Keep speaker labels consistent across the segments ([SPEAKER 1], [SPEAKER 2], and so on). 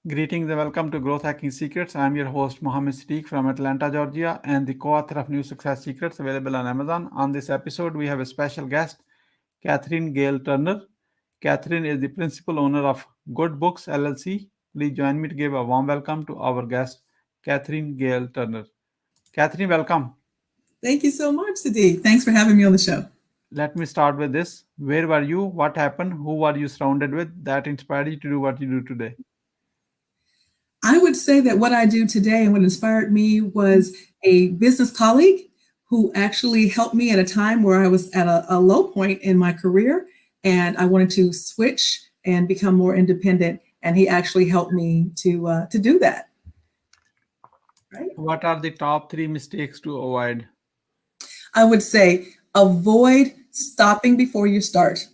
[SPEAKER 1] Greetings and welcome to Growth Hacking Secrets. I'm your host Mohammed Siddique from Atlanta, Georgia, and the co-author of New Success Secrets available on Amazon. On this episode, we have a special guest, Catherine Gail Turner. Catherine is the principal owner of Goodbooks LLC. Please join me to give a warm welcome to our guest, Catherine Gail Turner. Catherine, welcome.
[SPEAKER 2] Thank you so much, Siddique. Thanks for having me on the show.
[SPEAKER 1] Let me start with this. Where were you? What happened? Who were you surrounded with that inspired you to do what you do today?
[SPEAKER 2] I would say that what I do today and what inspired me was a business colleague who actually helped me at a time where I was at a low point in my career and I wanted to switch and become more independent. And he actually helped me to do that. Right?
[SPEAKER 1] What are the top three mistakes to avoid?
[SPEAKER 2] I would say avoid stopping before you start.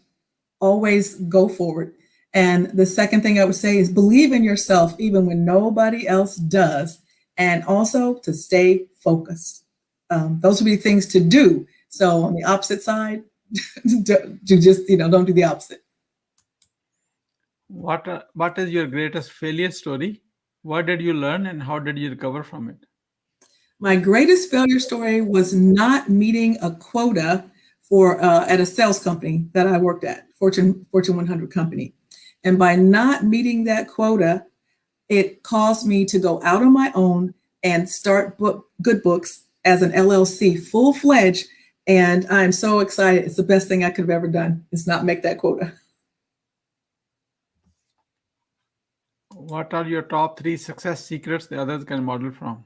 [SPEAKER 2] Always go forward. And the second thing I would say is believe in yourself even when nobody else does, and also to stay focused. Those would be things to do. So on the opposite side, don't do the opposite.
[SPEAKER 1] What is your greatest failure story? What did you learn and how did you recover from it?
[SPEAKER 2] My greatest failure story was not meeting a quota for at a sales company that I worked at, Fortune 100 company. And by not meeting that quota, it caused me to go out on my own and start Goodbooks as an LLC, full-fledged. And I'm so excited. It's the best thing I could have ever done is not make that quota.
[SPEAKER 1] What are your top three success secrets the others can model from?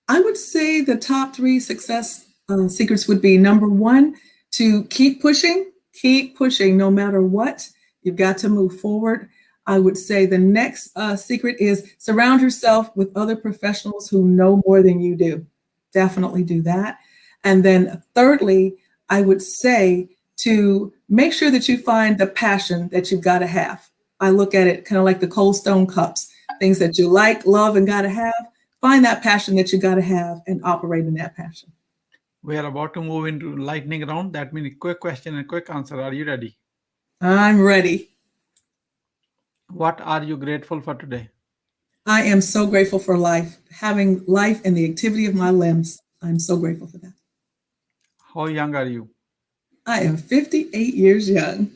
[SPEAKER 2] I would say the top three success secrets would be number one, to keep pushing no matter what. You've got to move forward. I would say the next secret is surround yourself with other professionals who know more than you do. Definitely do that. And then thirdly, I would say to make sure that you find the passion that you've got to have. I look at it kind of like the Cold Stone cups, things that you like, love, and got to have. Find that passion that you got to have and operate in that passion.
[SPEAKER 1] We are about to move into lightning round. That means quick question and quick answer. Are you ready?
[SPEAKER 2] I'm ready.
[SPEAKER 1] What are you grateful for today?
[SPEAKER 2] I am so grateful for life, having life and the activity of my limbs. I'm so grateful for that.
[SPEAKER 1] How young are you?
[SPEAKER 2] I am 58 years young.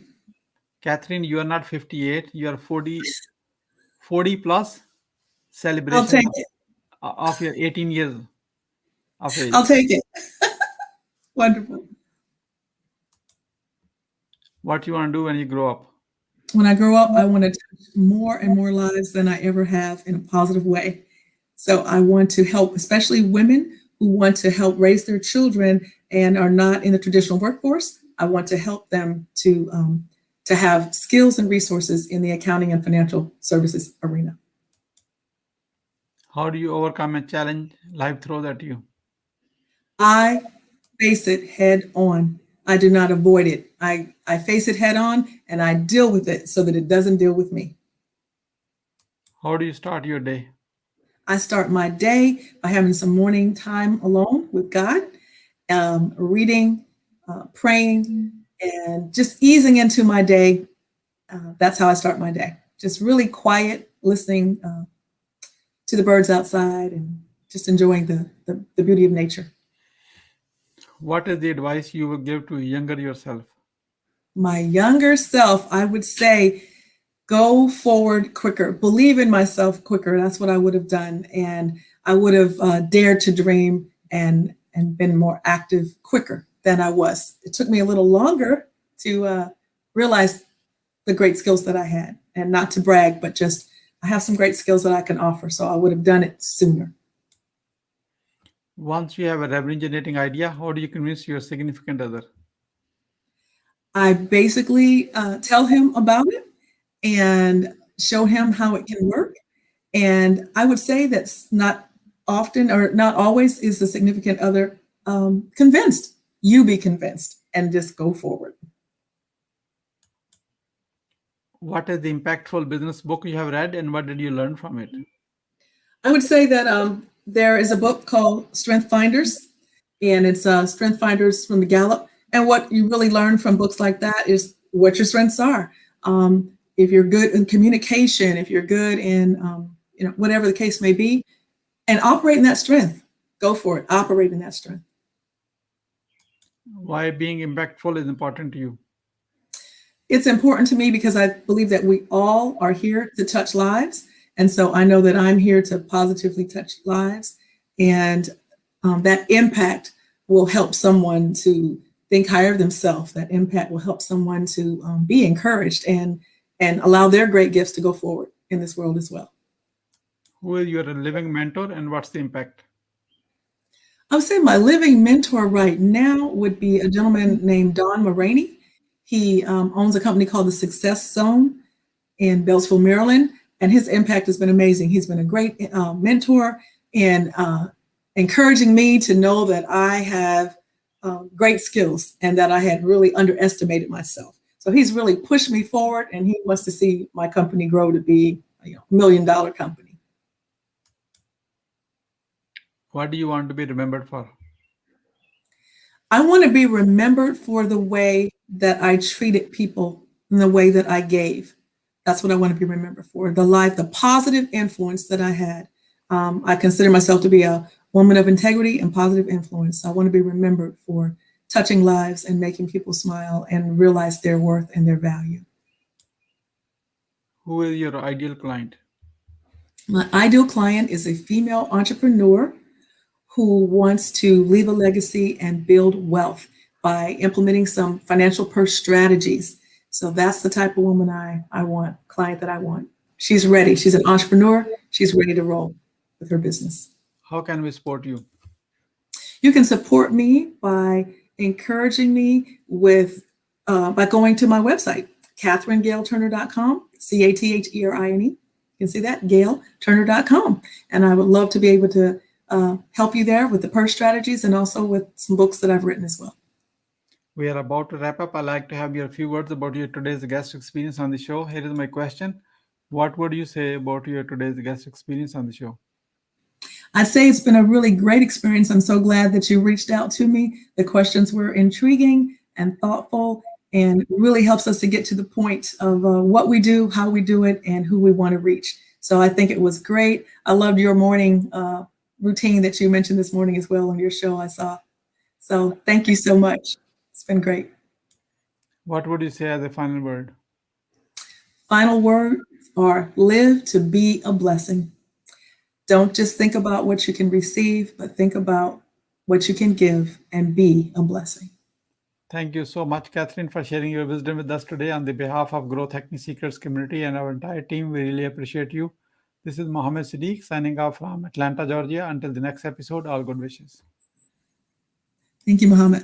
[SPEAKER 1] Catherine, you are not 58. You are 40 plus
[SPEAKER 2] I'll
[SPEAKER 1] celebration
[SPEAKER 2] take it.
[SPEAKER 1] of your 18 years of age.
[SPEAKER 2] I'll take it. Wonderful.
[SPEAKER 1] What you want to do when you grow up?
[SPEAKER 2] When I grow up, I want to touch more and more lives than I ever have in a positive way. So I want to help, especially women who want to help raise their children and are not in the traditional workforce. I want to help them to have skills and resources in the accounting and financial services arena.
[SPEAKER 1] How do you overcome a challenge life throws at you?
[SPEAKER 2] I face it head on. I do not avoid it. I face it head on and I deal with it so that it doesn't deal with me.
[SPEAKER 1] How do you start your day?
[SPEAKER 2] I start my day by having some morning time alone with God, reading, praying, and just easing into my day. That's how I start my day. Just really quiet, listening to the birds outside and just enjoying the beauty of nature.
[SPEAKER 1] What is the advice you would give to younger yourself?
[SPEAKER 2] My younger self, I would say, go forward quicker, believe in myself quicker. That's what I would have done. And I would have dared to dream and been more active quicker than I was. It took me a little longer to realize the great skills that I had, and not to brag, but just I have some great skills that I can offer. So I would have done it sooner.
[SPEAKER 1] Once you have a revenue generating idea, how do you convince your significant other?
[SPEAKER 2] I basically tell him about it and show him how it can work. And I would say that's not often or not always is the significant other convinced. You be convinced and just go forward.
[SPEAKER 1] What is the impactful business book you have read and what did you learn from it?
[SPEAKER 2] I would say that there is a book called Strength Finders, and it's Strength Finders from the Gallup. And what you really learn from books like that is what your strengths are. if you're good in communication, if you're good in, whatever the case may be, and operate in that strength, go for it. Operate in that strength.
[SPEAKER 1] Why being impactful is important to you?
[SPEAKER 2] It's important to me because I believe that we all are here to touch lives. And so I know that I'm here to positively touch lives. And that impact will help someone to think higher of themselves. That impact will help someone to be encouraged and allow their great gifts to go forward in this world as well.
[SPEAKER 1] Who is your living mentor and what's the impact?
[SPEAKER 2] I would say my living mentor right now would be a gentleman named Don Mulraney. He owns a company called the Success Zone in Beltsville, Maryland, and his impact has been amazing. He's been a great mentor in encouraging me to know that I have great skills and that I had really underestimated myself. So he's really pushed me forward, and he wants to see my company grow to be a $1 million company.
[SPEAKER 1] What do you want to be remembered for?
[SPEAKER 2] I want to be remembered for the way that I treated people and the way that I gave. That's what I want to be remembered for. The positive influence that I had. I consider myself to be a woman of integrity and positive influence. I want to be remembered for touching lives and making people smile and realize their worth and their value.
[SPEAKER 1] Who is your ideal client?
[SPEAKER 2] My ideal client is a female entrepreneur who wants to leave a legacy and build wealth by implementing some financial purse strategies. So that's the type of woman I want, client that I want. She's ready. She's an entrepreneur. She's ready to roll with her business.
[SPEAKER 1] How can we support you?
[SPEAKER 2] You can support me by encouraging me with by going to my website, CatherineGailTurner.com, CaTherine. You can see that, GailTurner.com. And I would love to be able to help you there with the purse strategies and also with some books that I've written as well.
[SPEAKER 1] We are about to wrap up. I'd like to have your few words about your today's guest experience on the show. Here is my question. What would you say about your today's guest experience on the show?
[SPEAKER 2] I'd say it's been a really great experience. I'm so glad that you reached out to me. The questions were intriguing and thoughtful, and really helps us to get to the point of what we do, how we do it, and who we want to reach. So I think it was great. I loved your morning routine that you mentioned this morning as well on your show I saw. So thank you so much. It's been great.
[SPEAKER 1] What would you say as a final word?
[SPEAKER 2] Final words are live to be a blessing. Don't just think about what you can receive, but think about what you can give and be a blessing.
[SPEAKER 1] Thank you so much, Catherine, for sharing your wisdom with us today. On the behalf of Growth Hacking Secrets community and our entire team, we really appreciate you. This is Mohammed Siddique signing off from Atlanta, Georgia. Until the next episode, all good wishes.
[SPEAKER 2] Thank you, Mohammed.